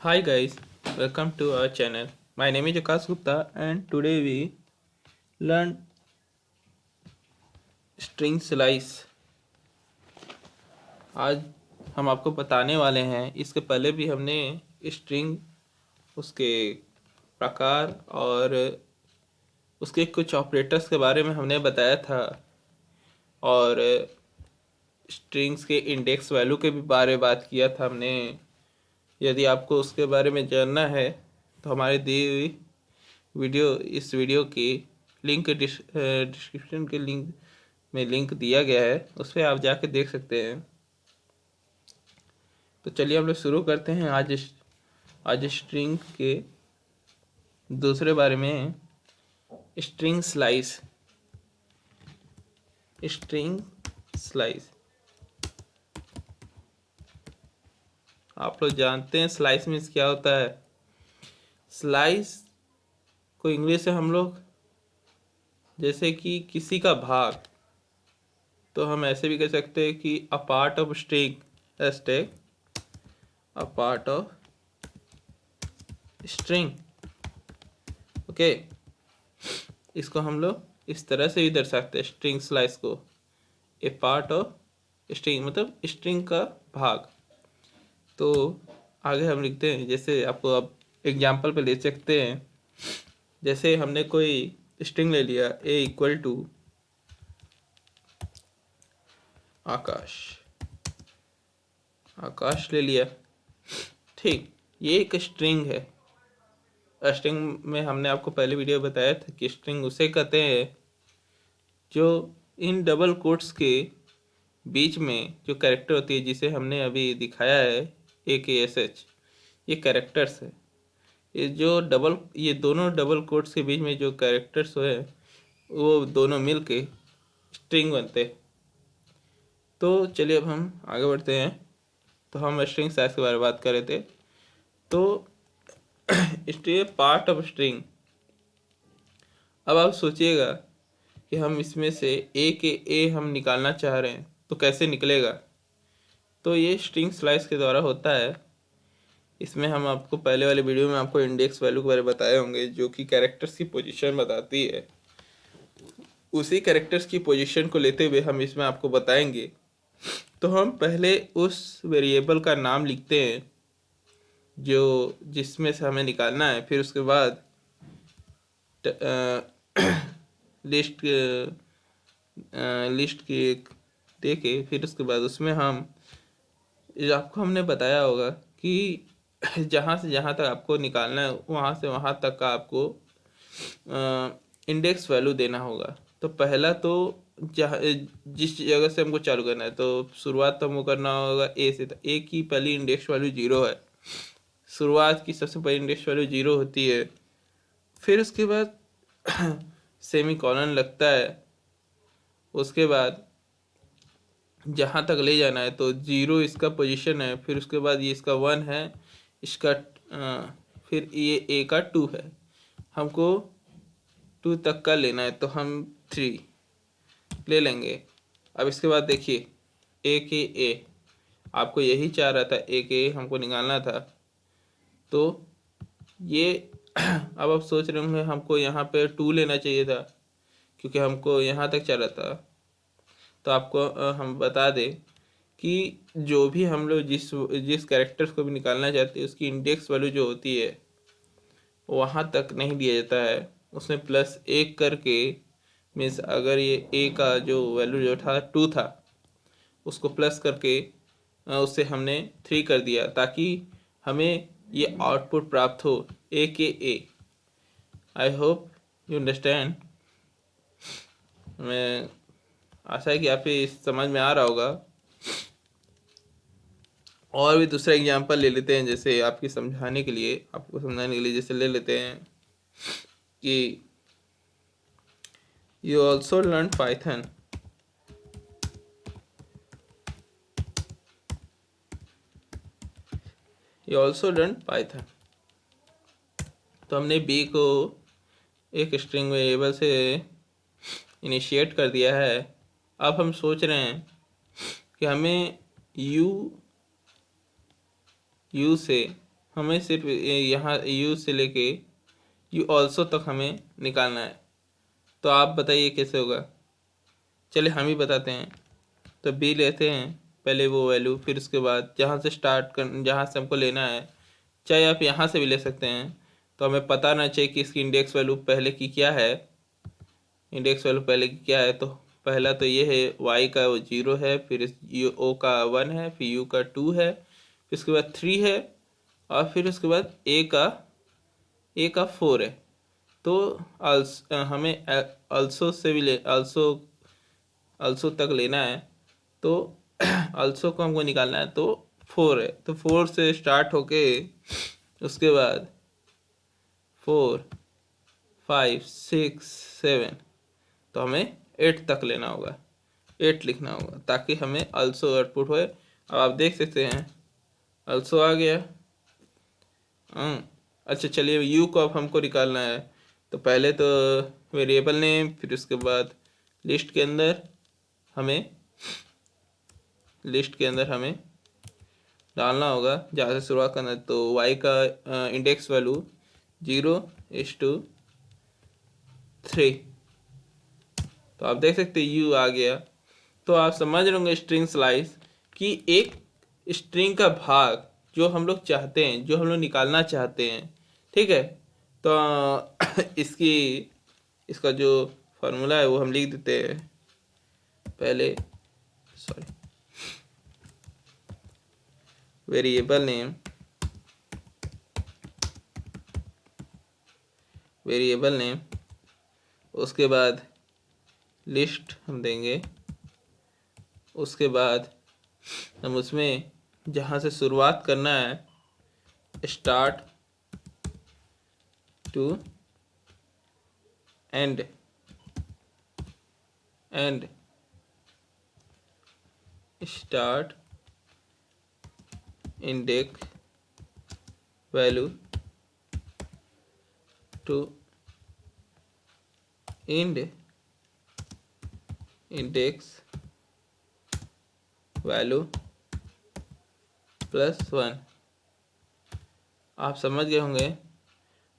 Hi guys, welcome to our channel. My name is Akash Gupta and today we learn string slice. आज हम आपको बताने वाले हैं, इसके पहले भी हमने स्ट्रिंग, उसके प्रकार और उसके कुछ ऑपरेटर्स के बारे में हमने बताया था और स्ट्रिंग्स के इंडेक्स वैल्यू के भी बारे में बात किया था हमने। यदि आपको उसके बारे में जानना है तो हमारे दी हुई इस वीडियो की लिंक डिस्क्रिप्शन के लिंक में लिंक दिया गया है, उस पर आप जाके देख सकते हैं। तो चलिए हम लोग शुरू करते हैं आज स्ट्रिंग के दूसरे बारे में। String slice. स्ट्रिंग स्लाइस आप लोग जानते हैं स्लाइस मीन्स क्या होता है। स्लाइस को इंग्लिश से हम लोग जैसे कि किसी का भाग, तो हम ऐसे भी कह सकते हैं कि a part of string as take a part of string. Okay, इसको हम लोग इस तरह से भी दर्शा सकते हैं स्ट्रिंग स्लाइस को। ए पार्ट ऑफ स्ट्रिंग मतलब स्ट्रिंग का भाग। तो आगे हम लिखते हैं, जैसे आपको अब एग्जाम्पल पे ले सकते हैं। जैसे हमने कोई स्ट्रिंग ले लिया ए इक्वल टू आकाश, आकाश ले लिया। ठीक, ये एक स्ट्रिंग है। स्ट्रिंग में हमने आपको पहले वीडियो बताया था कि स्ट्रिंग उसे कहते हैं जो इन डबल कोट्स के बीच में जो कैरेक्टर होती है, जिसे हमने अभी दिखाया है AKSH, ये कैरेक्टर्स है। ये दोनों डबल कोट्स के बीच में जो कैरेक्टर्स है वो दोनों मिल के स्ट्रिंग बनते हैं। तो चलिए अब हम आगे बढ़ते हैं। तो हम स्ट्रिंग साइज के बारे में बात कर रहे थे। तो स्ट्रिंग पार्ट ऑफ स्ट्रिंग। अब आप सोचिएगा कि हम इसमें से ए हम निकालना चाह रहे हैं तो कैसे निकलेगा। तो ये स्ट्रिंग स्लाइस के द्वारा होता है। इसमें हम आपको पहले वाले वीडियो में आपको इंडेक्स वैल्यू के बारे में बताए होंगे, जो कि कैरेक्टर्स की पोजीशन बताती है। उसी कैरेक्टर्स की पोजीशन को लेते हुए हम इसमें आपको बताएंगे। तो हम पहले उस वेरिएबल का नाम लिखते हैं जो जिसमें से हमें निकालना है। फिर उसके बाद लिस्ट लिस्ट की दे के फिर उसके बाद उसमें हम आपको हमने बताया होगा कि जहाँ से जहाँ तक आपको निकालना है वहाँ से वहाँ तक का आपको इंडेक्स वैल्यू देना होगा। तो पहला तो जहाँ जिस जगह से हमको चालू करना है, तो शुरुआत तो हमको करना होगा ए से। तो ए की पहली इंडेक्स वैल्यू 0 है। शुरुआत की सबसे पहली इंडेक्स वैल्यू 0 होती है। फिर उसके बाद सेमी कॉलन लगता है। उसके बाद जहाँ तक ले जाना है तो 0 इसका पोजीशन है। फिर उसके बाद ये इसका 1 है, इसका फिर ये ए का 2 है। हमको 2 तक का लेना है तो हम 3 ले लेंगे। अब इसके बाद देखिए ए आपको यही चाह रहा था, ए हमको निकालना था। तो ये अब आप सोच रहे होंगे हमको यहाँ पे 2 लेना चाहिए था क्योंकि हमको यहाँ तक चला था। तो आपको हम बता दें कि जो भी हम लोग जिस जिस कैरेक्टर्स को भी निकालना चाहते हैं उसकी इंडेक्स वैल्यू जो होती है वहाँ तक नहीं दिया जाता है। उसमें +1 करके मीन्स अगर ये ए का जो वैल्यू जो था 2 था, उसको प्लस करके उससे हमने 3 कर दिया ताकि हमें ये आउटपुट प्राप्त हो ए। I hope you understand. मैं आशा है कि आप ये समझ में आ रहा होगा। और भी दूसरा एग्जांपल ले लेते हैं, जैसे आपको समझाने के लिए जैसे ले लेते हैं कि you also learn Python. You also learn Python. तो हमने बी को एक स्ट्रिंग वेरिएबल से इनिशिएट कर दिया है। अब हम सोच रहे हैं कि हमें यू से हमें सिर्फ यहाँ यू से लेके यू ऑल्सो तक हमें निकालना है। तो आप बताइए कैसे होगा। चलिए हम ही बताते हैं। तो बी लेते हैं पहले वो वैल्यू, फिर उसके बाद जहाँ से हमको लेना है, चाहे आप यहाँ से भी ले सकते हैं। तो हमें पता ना चाहिए कि इसकी इंडेक्स वैल्यू पहले की क्या है। इंडेक्स वैल्यू पहले की क्या है, तो पहला तो ये है y का वो 0 है, फिर ओ का 1 है, फिर u का 2 है, फिर उसके बाद 3 है, और फिर उसके बाद a का 4 है। तो हमें अल्सो से भी ले अल्सो तक लेना है। तो अल्सो को हमको निकालना है, तो 4 है, तो 4 से स्टार्ट होके उसके बाद 4 5 6 7, तो हमें 8 तक लेना होगा, 8 लिखना होगा, ताकि हमें अल्सो आउटपुट होए। अब आप देख सकते हैं अल्सो आ गया। अच्छा चलिए यू को अब हमको निकालना है। तो पहले तो वेरिएबल नेम, फिर उसके बाद लिस्ट के अंदर हमें डालना होगा जहाँ से शुरुआत करना है। तो y का इंडेक्स वैल्यू 0:3। तो आप देख सकते हैं u आ गया। तो आप समझ रहे होंगे स्ट्रिंग स्लाइस कि एक स्ट्रिंग का भाग जो हम लोग चाहते हैं, जो हम लोग निकालना चाहते हैं, ठीक है। तो इसका जो फार्मूला है वो हम लिख देते हैं पहले। सॉरी, वेरिएबल नेम, उसके बाद लिस्ट हम देंगे, उसके बाद हम उसमें जहाँ से शुरुआत करना है start to end start index value to end index value +1। आप समझ गए होंगे।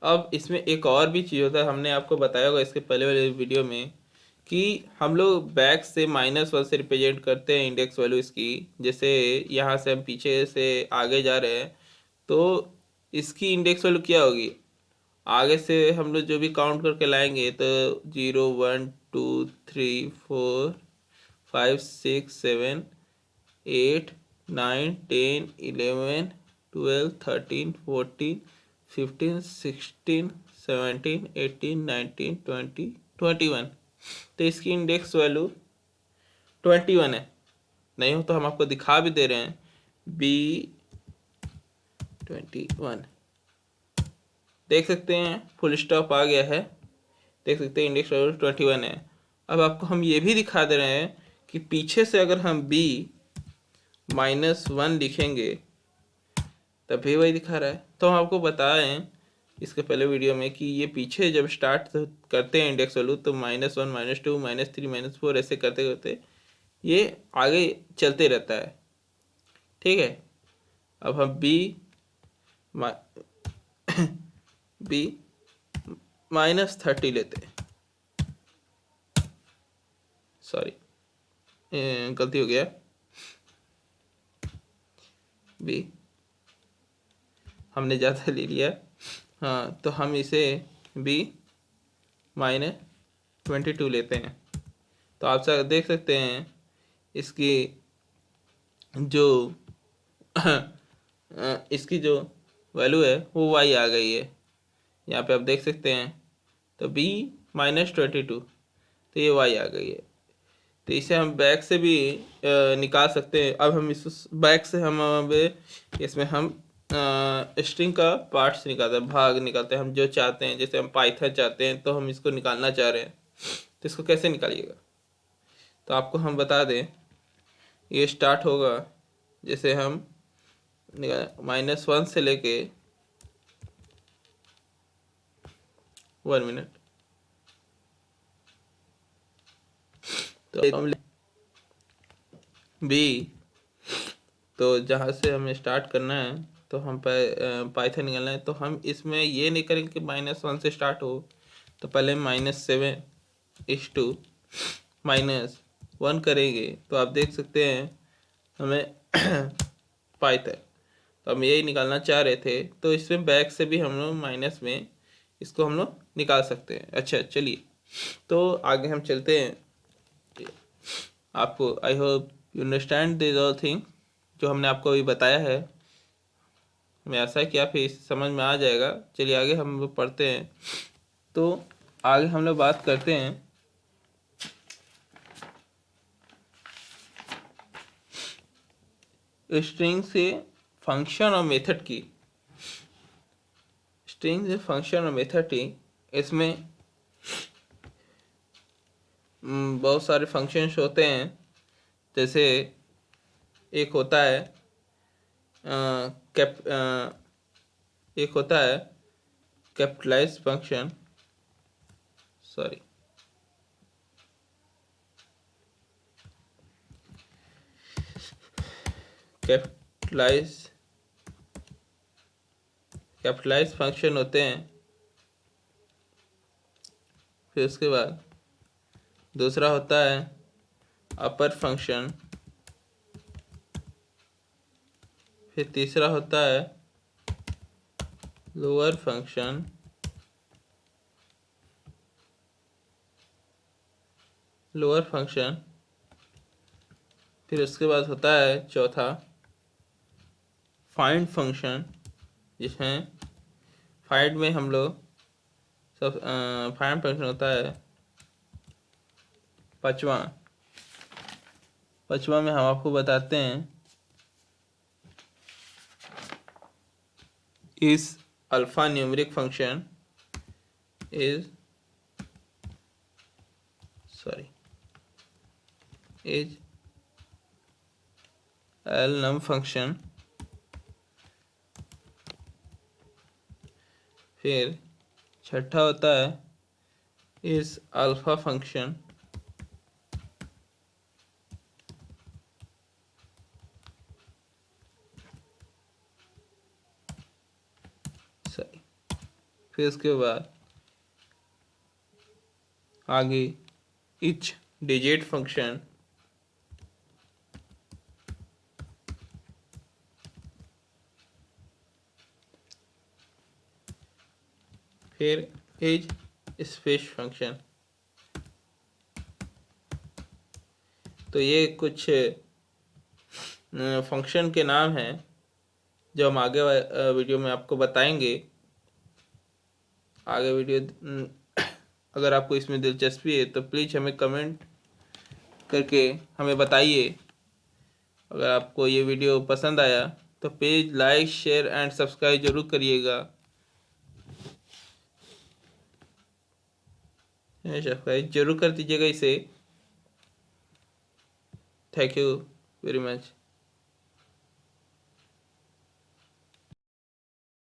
अब इसमें एक और भी चीज़ होता है, हमने आपको बताया होगा इसके पहले वाले वीडियो में, कि हम लोग बैक से -1 से रिप्रेजेंट करते हैं इंडेक्स वैल्यू इसकी। जैसे यहाँ से हम पीछे से आगे जा रहे हैं, तो इसकी इंडेक्स वैल्यू क्या होगी, आगे से हम लोग जो भी काउंट करके लाएंगे, तो 0 1 2 3 4 5 6 7 8 9 10 11 12 13 14 15 16 17 18 19 20 21। तो इसकी इंडेक्स वैल्यू 21 है। नहीं हो तो हम आपको दिखा भी दे रहे हैं, B21। देख सकते हैं फुल स्टॉप आ गया है, देख सकते हैं इंडेक्स वैल्यू 21 है। अब आपको हम ये भी दिखा दे रहे हैं कि पीछे से अगर हम B-1 लिखेंगे तब भी वही दिखा रहा है। तो हम आपको बताएं इसके पहले वीडियो में कि ये पीछे जब स्टार्ट करते हैं इंडेक्स वैल्यू, तो -1 -2 -3 -4 ऐसे करते करते ये आगे चलते रहता है, ठीक है। अब हम B-30 लेते हैं। सॉरी, गलती हो गया। B हमने ज़्यादा ले लिया। हाँ, तो हम इसे B-22 लेते हैं। तो आप सब देख सकते हैं इसकी जो इसकी जो वैल्यू है वो y आ गई है। यहाँ पे आप देख सकते हैं, तो B-22, तो ये y आ गई है। तो इसे हम बैक से भी निकाल सकते हैं। अब हम इस बैक से हम अब इसमें हम स्ट्रिंग का पार्ट्स निकालते हैं, भाग निकालते हैं, हम जो चाहते हैं। जैसे हम पाइथन चाहते हैं, तो हम इसको निकालना चाह रहे हैं, तो इसको कैसे निकालिएगा। तो आपको हम बता दें, ये स्टार्ट होगा जैसे हम -1 से लेके 1 मिनट, तो हम B, तो जहाँ से हमें स्टार्ट करना है, तो हम पाइथन निकालना है, तो हम इसमें ये नहीं करेंगे कि -1 से स्टार्ट हो, तो पहले -7 -1 करेंगे। तो आप देख सकते हैं हमें पाइथन, तो हम यही निकालना चाह रहे थे, तो इसमें बैक से भी हम लोग माइनस में इसको हम लोग निकाल सकते हैं। अच्छा चलिए, तो आगे हम चलते हैं। आपको आई hope you understand this all thing जो हमने आपको अभी बताया है। मैं आशा है कि आप ये समझ में आ जाएगा। चलिए आगे हम लोग पढ़ते हैं। तो आगे हम लोग बात करते हैं स्ट्रिंग से फंक्शन और मेथड की। स्ट्रिंग से फंक्शन और मेथड की, इसमें बहुत सारे फंक्शंस होते हैं। जैसे एक होता है एक होता है capitalize function, sorry capitalize function होते हैं। फिर उसके बाद दूसरा होता है अपर फंक्शन। फिर तीसरा होता है लोअर फंक्शन। फिर उसके बाद होता है चौथा फाइंड फंक्शन, जिसमें फाइंड में हम लोग सब फाइंड फंक्शन होता है पांचवा में हम आपको बताते हैं इस alphanumeric function is l num function. फिर छठा होता है इस अल्फा फंक्शन। सही। फिर उसके बाद आगे इच डिजिट फंक्शन। फिर इज स्पेस फंक्शन। तो ये कुछ फंक्शन के नाम हैं जो हम आगे वीडियो में आपको बताएंगे। आगे वीडियो अगर आपको इसमें दिलचस्पी है तो प्लीज़ हमें कमेंट करके हमें बताइए। अगर आपको ये वीडियो पसंद आया तो please like share and subscribe जरूर करिएगा। सब्सक्राइब जरूर कर दीजिएगा इसे। Thank you very much.